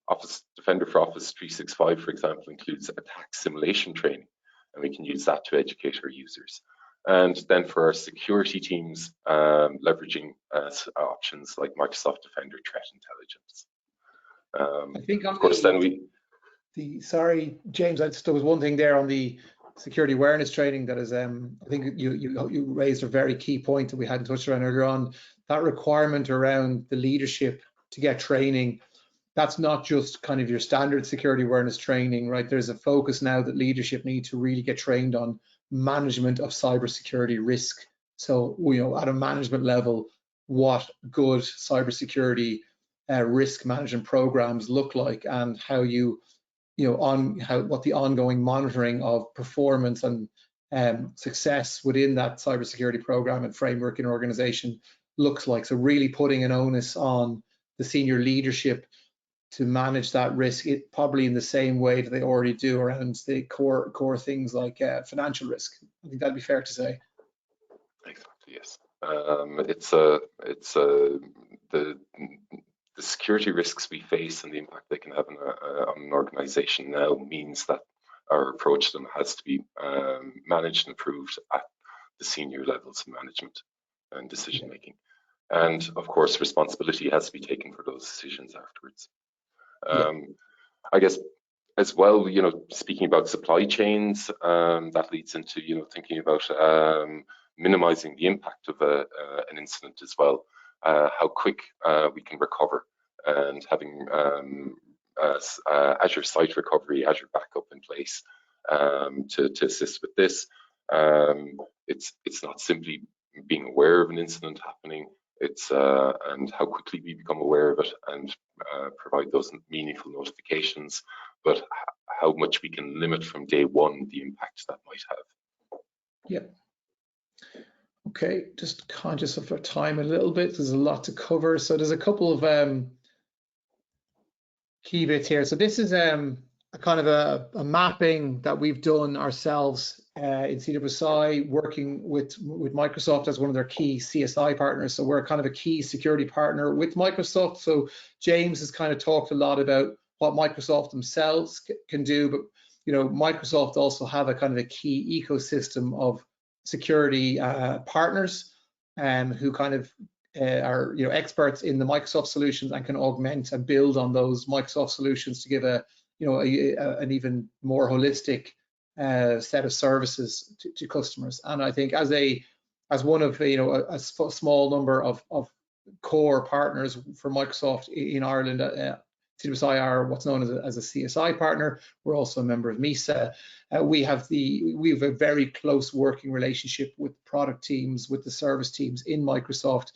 Office Defender for Office 365, for example, includes attack simulation training, and we can use that to educate our users. And then for our security teams, leveraging options like Microsoft Defender Threat Intelligence. I think of course, then we. Sorry, James, there was one thing there on the security awareness training that is, I think you raised a very key point that we hadn't touched on earlier on. That requirement around the leadership to get training. That's not just kind of your standard security awareness training, right? There's a focus now that leadership need to really get trained on management of cybersecurity risk. So, at a management level, what good cybersecurity risk management programs look like, and how what the ongoing monitoring of performance and success within that cybersecurity program and framework in organization looks like. So really putting an onus on the senior leadership to manage that risk, probably in the same way that they already do around the core things like financial risk. I think that'd be fair to say. Exactly, yes. The security risks we face and the impact they can have on an organization now means that our approach to them has to be managed and improved at the senior levels of management and decision making. And of course, responsibility has to be taken for those decisions afterwards. I guess as well, speaking about supply chains, that leads into, thinking about minimizing the impact of an incident as well, how quick we can recover, and having Azure Site Recovery, Azure Backup in place to assist with this. It's not simply being aware of an incident happening, it's and how quickly we become aware of it and provide those meaningful notifications, but how much we can limit from day one the impact that might have. Yeah. Okay, just conscious of our time a little bit. There's a lot to cover. So there's a couple of key bits here. So this is a kind of a mapping that we've done ourselves in CWSI, working with Microsoft as one of their key CSI partners. So we're kind of a key security partner with Microsoft. So James has kind of talked a lot about what Microsoft themselves can do, but Microsoft also have a kind of a key ecosystem of security partners who kind of are experts in the Microsoft solutions and can augment and build on those Microsoft solutions to give an even more holistic set of services to customers. And I think as one of a small number of core partners for Microsoft in Ireland, CWSI are what's known as a CSI partner. We're also a member of MISA. We have a very close working relationship with product teams, with the service teams in Microsoft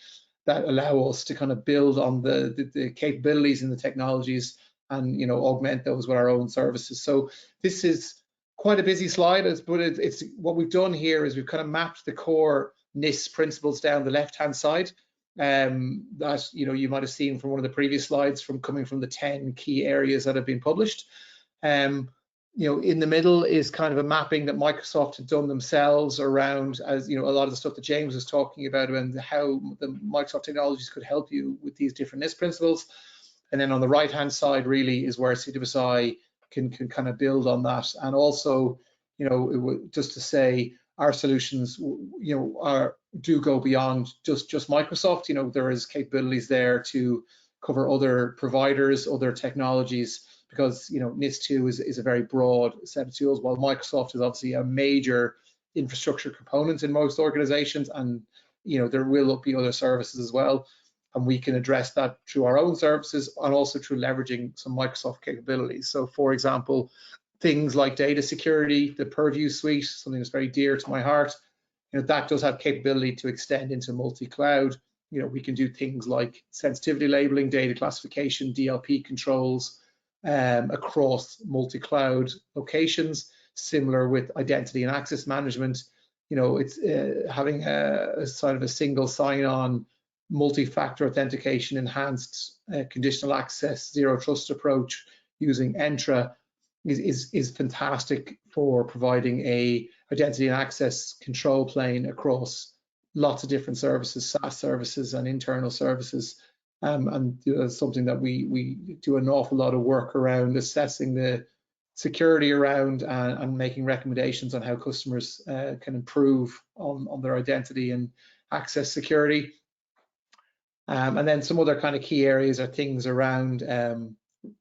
that allow us to kind of build on the capabilities and the technologies and augment those with our own services. So this is quite a busy slide, but it's what we've done here is we've kind of mapped the core NIS principles down the left-hand side. That you might have seen from one of the previous slides coming from the 10 key areas that have been published. In the middle is kind of a mapping that Microsoft had done themselves around, as a lot of the stuff that James was talking about and how the Microsoft technologies could help you with these different NIS principles. And then on the right-hand side really is where CWSI can kind of build on that. And also, just to say, our solutions, do go beyond just Microsoft. There is capabilities there to cover other providers, other technologies, because NIS2 is a very broad set of tools. While Microsoft is obviously a major infrastructure component in most organizations, and there will be other services as well, and we can address that through our own services and also through leveraging some Microsoft capabilities. So, for example, things like data security, the Purview suite, something that's very dear to my heart. That does have capability to extend into multi-cloud. We can do things like sensitivity labeling, data classification, DLP controls across multi-cloud locations. Similar with identity and access management. It's having a sort of a single sign-on, multi-factor authentication, enhanced conditional access, zero trust approach using Entra is fantastic for providing a identity and access control plane across lots of different services, SaaS services and internal services. And something that we do an awful lot of work around assessing the security around and making recommendations on how customers can improve on their identity and access security. And then some other kind of key areas are things around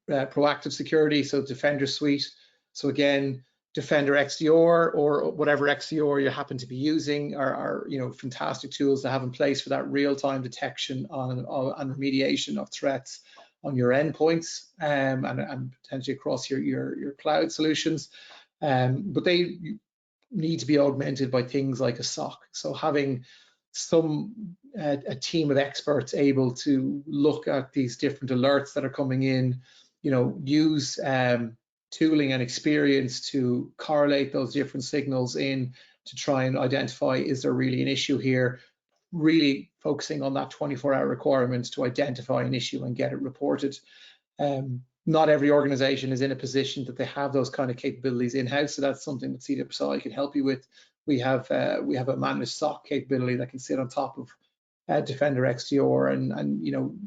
proactive security, so Defender Suite. So again, Defender XDR or whatever XDR you happen to be using are fantastic tools to have in place for that real-time detection and remediation of threats on your endpoints and potentially across your cloud solutions. But they need to be augmented by things like a SOC. So having a team of experts able to look at these different alerts that are coming in, use tooling and experience to correlate those different signals in to try and identify, is there really an issue here? Really focusing on that 24-hour requirement to identify an issue and get it reported. Not every organization is in a position that they have those kind of capabilities in-house, so that's something that CWSI can help you with. We have a managed SOC capability that can sit on top of Defender XDR and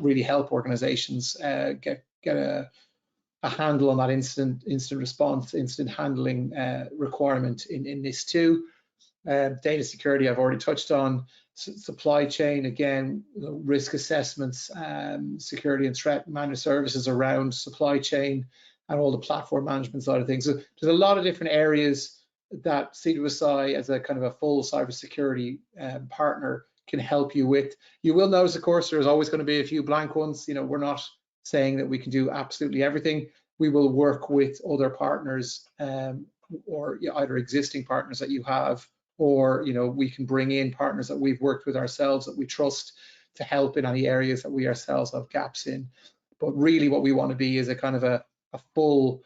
really help organizations get a handle on that instant response, instant handling requirement in NIS2. Data security I've already touched on. Supply chain, again, risk assessments, security and threat managed services around supply chain and all the platform management side of things. So there's a lot of different areas that CWSI as a kind of a full cybersecurity partner can help you with. You will notice, of course, there's always going to be a few blank ones. We're not saying that we can do absolutely everything. We will work with other partners or either existing partners that you have, or we can bring in partners that we've worked with ourselves that we trust to help in any areas that we ourselves have gaps in. But really what we want to be is a kind of a full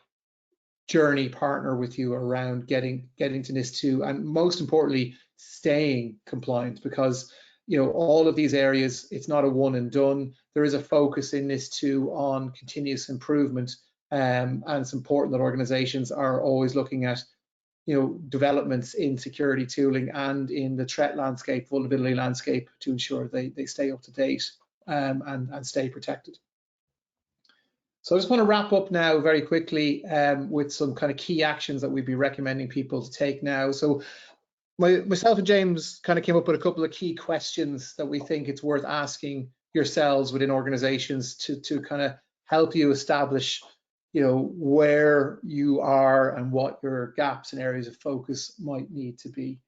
journey partner with you around getting to NIS2 and most importantly staying compliant, because all of these areas, it's not a one and done. There is a focus in NIS2 on continuous improvement, and it's important that organizations are always looking at developments in security tooling and in the threat landscape, vulnerability landscape, to ensure they stay up to date and stay protected. So I just want to wrap up now very quickly with some kind of key actions that we'd be recommending people to take now. So myself and James kind of came up with a couple of key questions that we think it's worth asking yourselves within organizations to kind of help you establish where you are and what your gaps and areas of focus might need to be.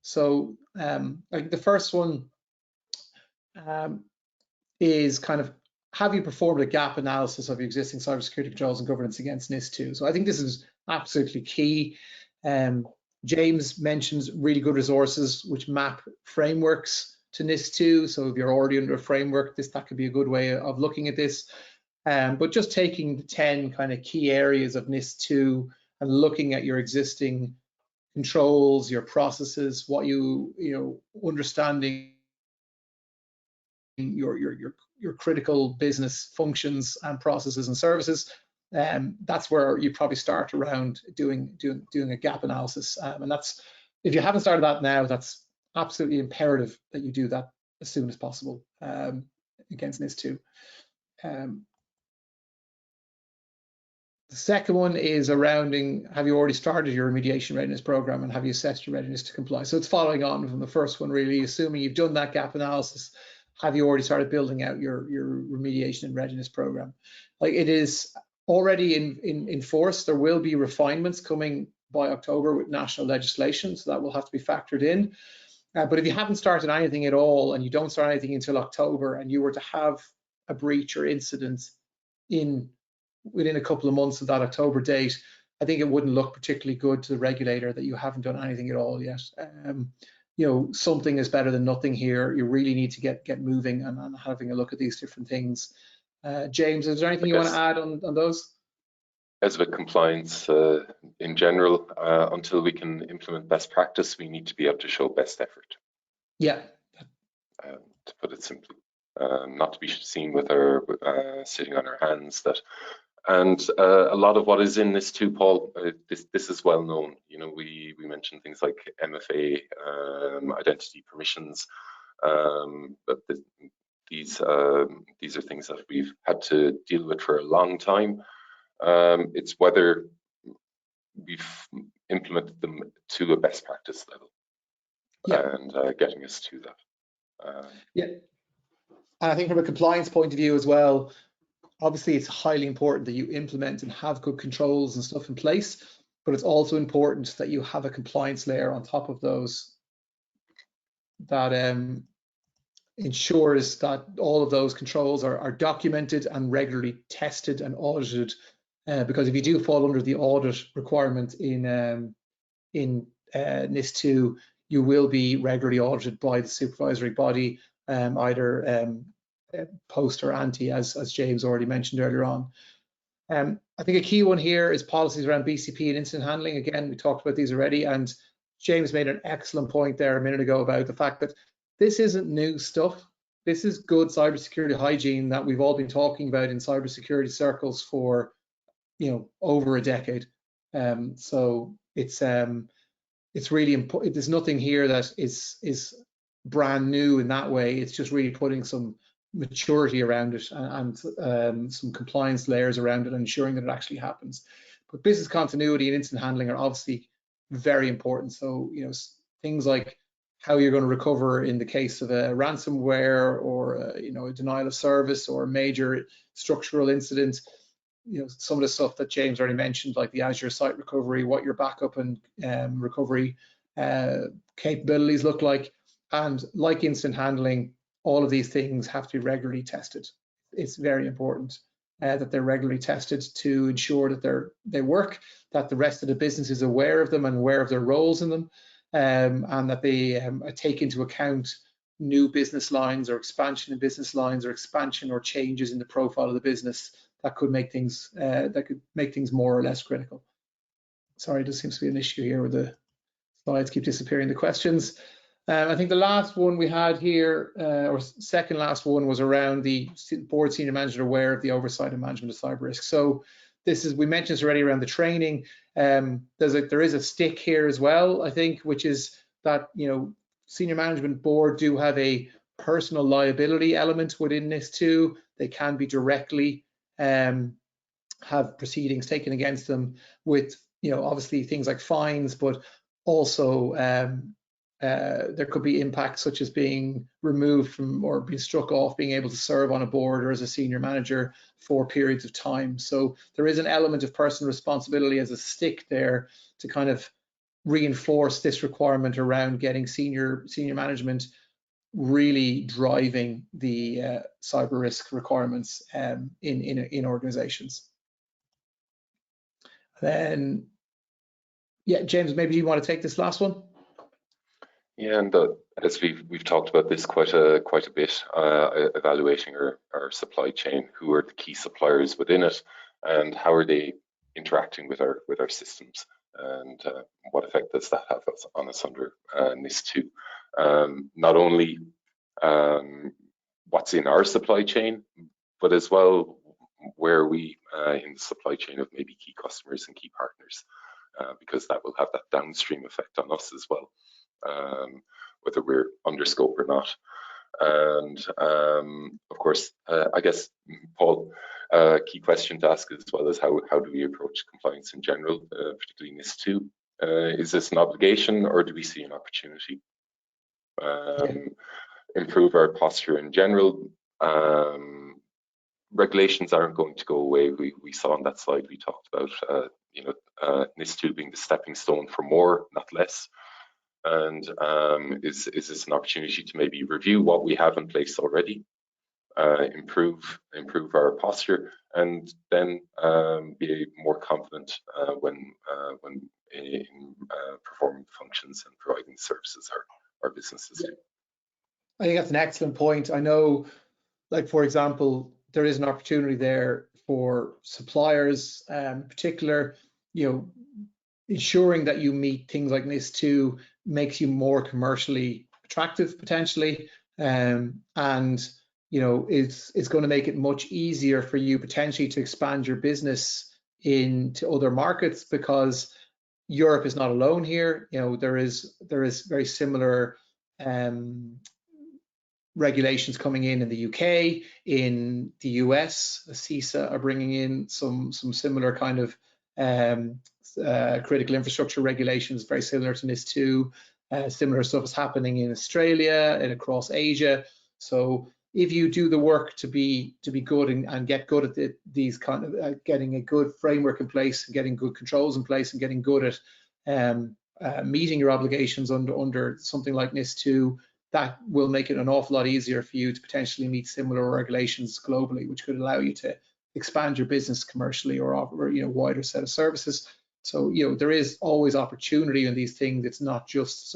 So I think the first one is kind of, have you performed a gap analysis of your existing cybersecurity controls and governance against NIS2? So I think this is absolutely key. James mentions really good resources which map frameworks to NIS2. So if you're already under a framework, that could be a good way of looking at this. But just taking the 10 kind of key areas of NIS2 and looking at your existing controls, your processes, what understanding your critical business functions and processes and services. That's where you probably start around doing a gap analysis. And that's, if you haven't started that now, that's absolutely imperative that you do that as soon as possible against NIS2. The second one is around, have you already started your remediation readiness program and have you assessed your readiness to comply? So it's following on from the first one, really, assuming you've done that gap analysis, have you already started building out your remediation and readiness program? Like, it is already in force. There will be refinements coming by October with national legislation, so that will have to be factored in. But if you haven't started anything at all and you don't start anything until October, and you were to have a breach or incident within a couple of months of that October date, I think it wouldn't look particularly good to the regulator that you haven't done anything at all yet. You know, something is better than nothing here. You really need to get moving and having a look at these different things. James, is there anything you want to add on those? As with compliance in general, until we can implement best practice, we need to be able to show best effort. Yeah. To put it simply, not to be seen with our sitting on our hands. And a lot of what is in NIS2, Paul, this is well known. You know, we mentioned things like MFA, identity permissions, but these are things that we've had to deal with for a long time. It's whether we've implemented them to a best practice level, and getting us to that. Yeah, and I think from a compliance point of view as well, obviously it's highly important that you implement and have good controls and stuff in place, but it's also important that you have a compliance layer on top of those that ensures that all of those controls are documented and regularly tested and audited. Because if you do fall under the audit requirement in NIS2, you will be regularly audited by the supervisory body, either post or ante, as James already mentioned earlier on. I think a key one here is policies around BCP and incident handling. Again, we talked about these already, and James made an excellent point there a minute ago about the fact that this isn't new stuff. This is good cybersecurity hygiene that we've all been talking about in cybersecurity circles for, you know, over a decade. So it's really important. There's nothing here that is brand new in that way. It's just really putting some maturity around it and some compliance layers around it and ensuring that it actually happens. But business continuity and incident handling are obviously very important. So, you know, things like how you're going to recover in the case of a ransomware or you know, a denial of service or a major structural incident. You know, some of the stuff that James already mentioned, like the Azure site recovery, what your backup and recovery capabilities look like. And like incident handling, all of these things have to be regularly tested. It's very important that they're regularly tested to ensure that they work, that the rest of the business is aware of them and aware of their roles in them, and that they take into account new business lines or expansion in business lines or expansion or changes in the profile of the business that could make things more or less critical. Sorry, there seems to be an issue here where the slides keep disappearing. The questions. I think the last one we had here, or second last one, was around the board senior manager aware of the oversight and management of cyber risk. So this is, we mentioned this already around the training. There is a stick here as well, I think, which is that, you know, senior management board do have a personal liability element within NIS2. They can be directly have proceedings taken against them with, you know, obviously things like fines, but also there could be impacts such as being removed from or being struck off being able to serve on a board or as a senior manager for periods of time. So there is an element of personal responsibility as a stick there to kind of reinforce this requirement around getting senior management really driving the cyber risk requirements in organizations. Then, yeah, James, maybe you want to take this last one? Yeah, and as we've talked about this quite a bit, evaluating our supply chain, who are the key suppliers within it, and how are they interacting with our systems, and what effect does that have on us under NIS2? Not only what's in our supply chain, but as well where we in the supply chain of maybe key customers and key partners, because that will have that downstream effect on us as well, whether we're under scope or not. And of course, I guess, Paul, key question to ask as well is how do we approach compliance in general, particularly NIS2? Is this an obligation or do we see an opportunity? Improve our posture in general. Regulations aren't going to go away. We saw on that slide we talked about, you know, NIS2 being the stepping stone for more, not less. And is this an opportunity to maybe review what we have in place already, improve our posture, and then be more confident when in performing functions and providing services our businesses do. I think that's an excellent point. I know, like, for example, there is an opportunity there for suppliers, in particular, ensuring that you meet things like NIS2 makes you more commercially attractive potentially, and it's going to make it much easier for you potentially to expand your business into other markets, because Europe is not alone here. There is very similar regulations coming in the UK, in the US. CISA are bringing in some similar kind of critical infrastructure regulations, very similar to NIS2. Similar stuff is happening in Australia and across Asia. So if you do the work to be good and get good at these kind of getting a good framework in place, and getting good controls in place, and getting good at meeting your obligations under something like NIS2, that will make it an awful lot easier for you to potentially meet similar regulations globally, which could allow you to expand your business commercially or offer a wider set of services. So there is always opportunity in these things. It's not just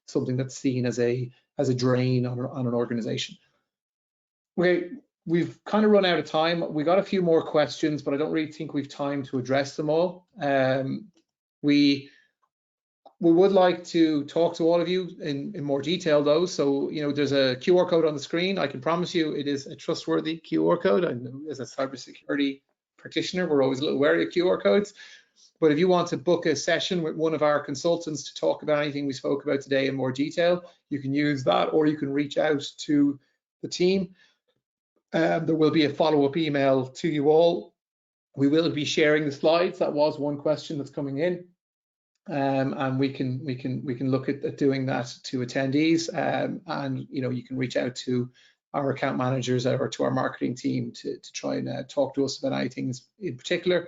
something that's seen as a drain on an organization. Okay, we've kind of run out of time. We got a few more questions, but I don't really think we've time to address them all. We would like to talk to all of you in more detail though. So, there's a QR code on the screen. I can promise you it is a trustworthy QR code. I know as a cybersecurity practitioner, we're always a little wary of QR codes. But if you want to book a session with one of our consultants to talk about anything we spoke about today in more detail, you can use that, or you can reach out to the team. There will be a follow-up email to you all. We will be sharing the slides. That was one question that's coming in. And we can look at doing that to attendees, and you can reach out to our account managers or to our marketing team to try and talk to us about anything in particular.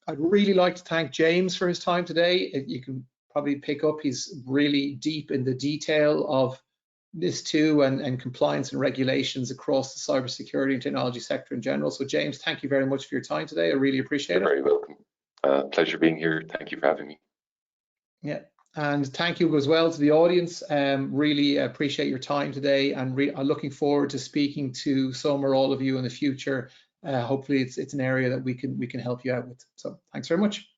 I'd really like to thank James for his time today. You can probably pick up, he's really deep in the detail of NIS2 and compliance and regulations across the cybersecurity and technology sector in general. So James, thank you very much for your time today. I really appreciate it. You're very welcome. Pleasure being here. Thank you for having me. Yeah, and thank you as well to the audience. Really appreciate your time today, and I'm looking forward to speaking to some or all of you in the future. Hopefully it's an area that we can help you out with. So thanks very much.